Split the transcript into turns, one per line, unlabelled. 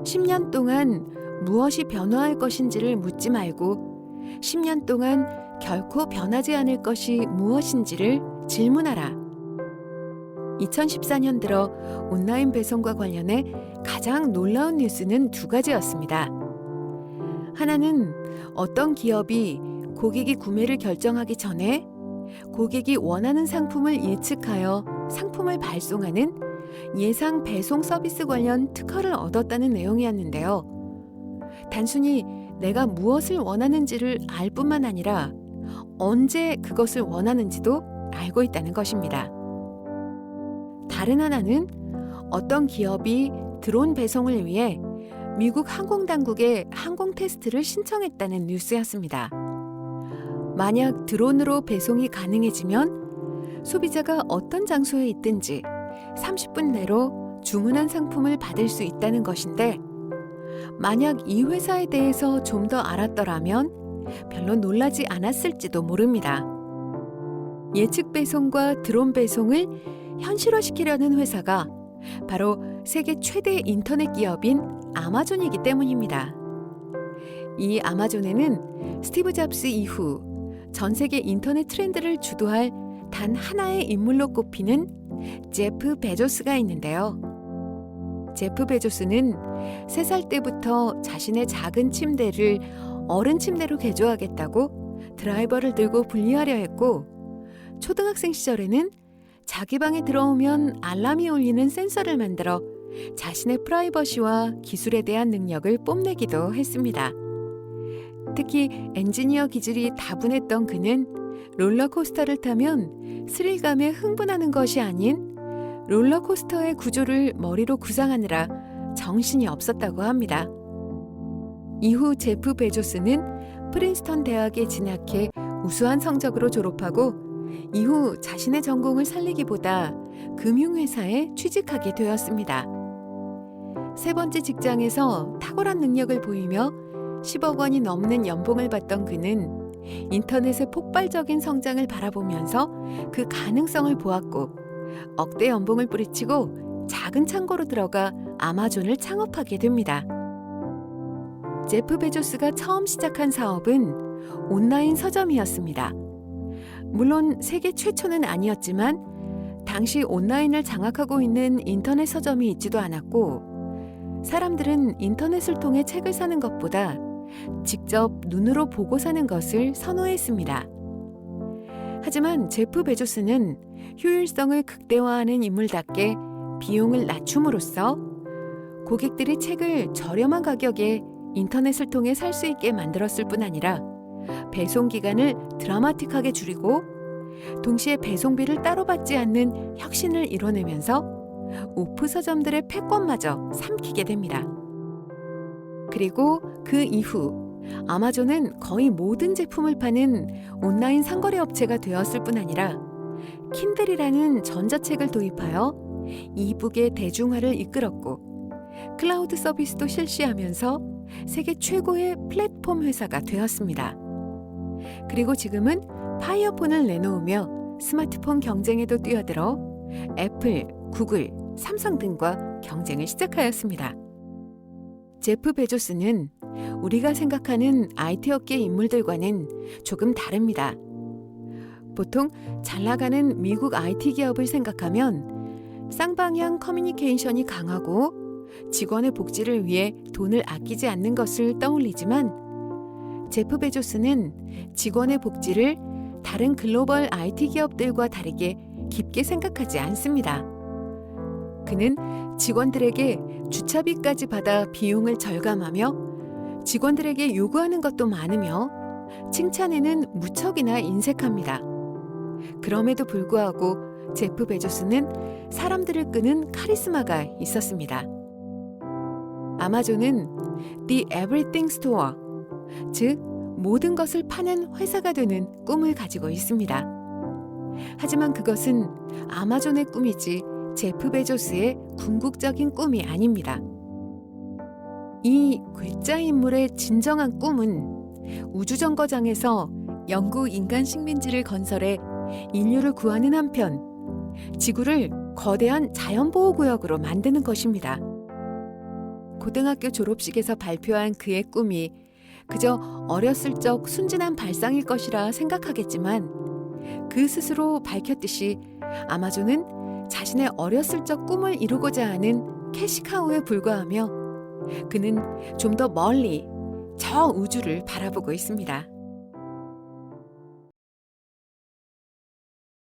10년 동안 무엇이 변화할 것인지를 묻지 말고 10년 동안 결코 변하지 않을 것이 무엇인지를 질문하라. 2014년 들어 온라인 배송과 관련해 가장 놀라운 뉴스는 두 가지였습니다. 하나는 어떤 기업이 고객이 구매를 결정하기 전에 고객이 원하는 상품을 예측하여 상품을 발송하는 예상 배송 서비스 관련 특허를 얻었다는 내용이었는데요. 단순히 내가 무엇을 원하는지를 알 뿐만 아니라 언제 그것을 원하는지도 알고 있다는 것입니다. 다른 하나는 어떤 기업이 드론 배송을 위해 미국 항공당국에 항공 테스트를 신청했다는 뉴스였습니다. 만약 드론으로 배송이 가능해지면 소비자가 어떤 장소에 있든지 30분 내로 주문한 상품을 받을 수 있다는 것인데, 만약 이 회사에 대해서 좀 더 알았더라면 별로 놀라지 않았을지도 모릅니다. 예측 배송과 드론 배송을 현실화시키려는 회사가 바로 세계 최대 인터넷 기업인 아마존이기 때문입니다. 이 아마존에는 스티브 잡스 이후 전 세계 인터넷 트렌드를 주도할 단 하나의 인물로 꼽히는 제프 베조스가 있는데요. 제프 베조스는 3살 때부터 자신의 작은 침대를 어른 침대로 개조하겠다고 드라이버를 들고 분리하려 했고, 초등학생 시절에는 자기 방에 들어오면 알람이 울리는 센서를 만들어 자신의 프라이버시와 기술에 대한 능력을 뽐내기도 했습니다. 특히 엔지니어 기질이 다분했던 그는 롤러코스터를 타면 스릴감에 흥분하는 것이 아닌 롤러코스터의 구조를 머리로 구상하느라 정신이 없었다고 합니다. 이후 제프 베조스는 프린스턴 대학에 진학해 우수한 성적으로 졸업하고 이후 자신의 전공을 살리기보다 금융회사에 취직하게 되었습니다. 세 번째 직장에서 탁월한 능력을 보이며 10억 원이 넘는 연봉을 받던 그는 인터넷의 폭발적인 성장을 바라보면서 그 가능성을 보았고 억대 연봉을 뿌리치고 작은 창고로 들어가 아마존을 창업하게 됩니다. 제프 베조스가 처음 시작한 사업은 온라인 서점이었습니다. 물론 세계 최초는 아니었지만 당시 온라인을 장악하고 있는 인터넷 서점이 있지도 않았고, 사람들은 인터넷을 통해 책을 사는 것보다 직접 눈으로 보고 사는 것을 선호했습니다. 하지만 제프 베조스는 효율성을 극대화하는 인물답게 비용을 낮춤으로써 고객들이 책을 저렴한 가격에 인터넷을 통해 살 수 있게 만들었을 뿐 아니라 배송 기간을 드라마틱하게 줄이고 동시에 배송비를 따로 받지 않는 혁신을 이뤄내면서 오프 서점들의 패권마저 삼키게 됩니다. 그리고 그 이후 아마존은 거의 모든 제품을 파는 온라인 상거래 업체가 되었을 뿐 아니라 킨들이라는 전자책을 도입하여 이북의 대중화를 이끌었고, 클라우드 서비스도 실시하면서 세계 최고의 플랫폼 회사가 되었습니다. 그리고 지금은 파이어폰을 내놓으며 스마트폰 경쟁에도 뛰어들어 애플, 구글, 삼성 등과 경쟁을 시작하였습니다. 제프 베조스는 우리가 생각하는 IT 업계 인물들과는 조금 다릅니다. 보통 잘 나가는 미국 IT 기업을 생각하면 쌍방향 커뮤니케이션이 강하고 직원의 복지를 위해 돈을 아끼지 않는 것을 떠올리지만, 제프 베조스는 직원의 복지를 다른 글로벌 IT 기업들과 다르게 깊게 생각하지 않습니다. 그는 직원들에게 주차비까지 받아 비용을 절감하며 직원들에게 요구하는 것도 많으며 칭찬에는 무척이나 인색합니다. 그럼에도 불구하고 제프 베조스는 사람들을 끄는 카리스마가 있었습니다. 아마존은 The Everything Store, 즉 모든 것을 파는 회사가 되는 꿈을 가지고 있습니다. 하지만 그것은 아마존의 꿈이지 제프 베조스의 궁극적인 꿈이 아닙니다. 이 글자 인물의 진정한 꿈은 우주정거장에서 영구 인간 식민지를 건설해 인류를 구하는 한편 지구를 거대한 자연보호구역으로 만드는 것입니다. 고등학교 졸업식에서 발표한 그의 꿈이 그저 어렸을 적 순진한 발상일 것이라 생각하겠지만 그 스스로 밝혔듯이 아마존은 자신의 어렸을 적 꿈을 이루고자 하는 캐시카우에 불과하며 그는 좀 더 멀리 저 우주를 바라보고 있습니다.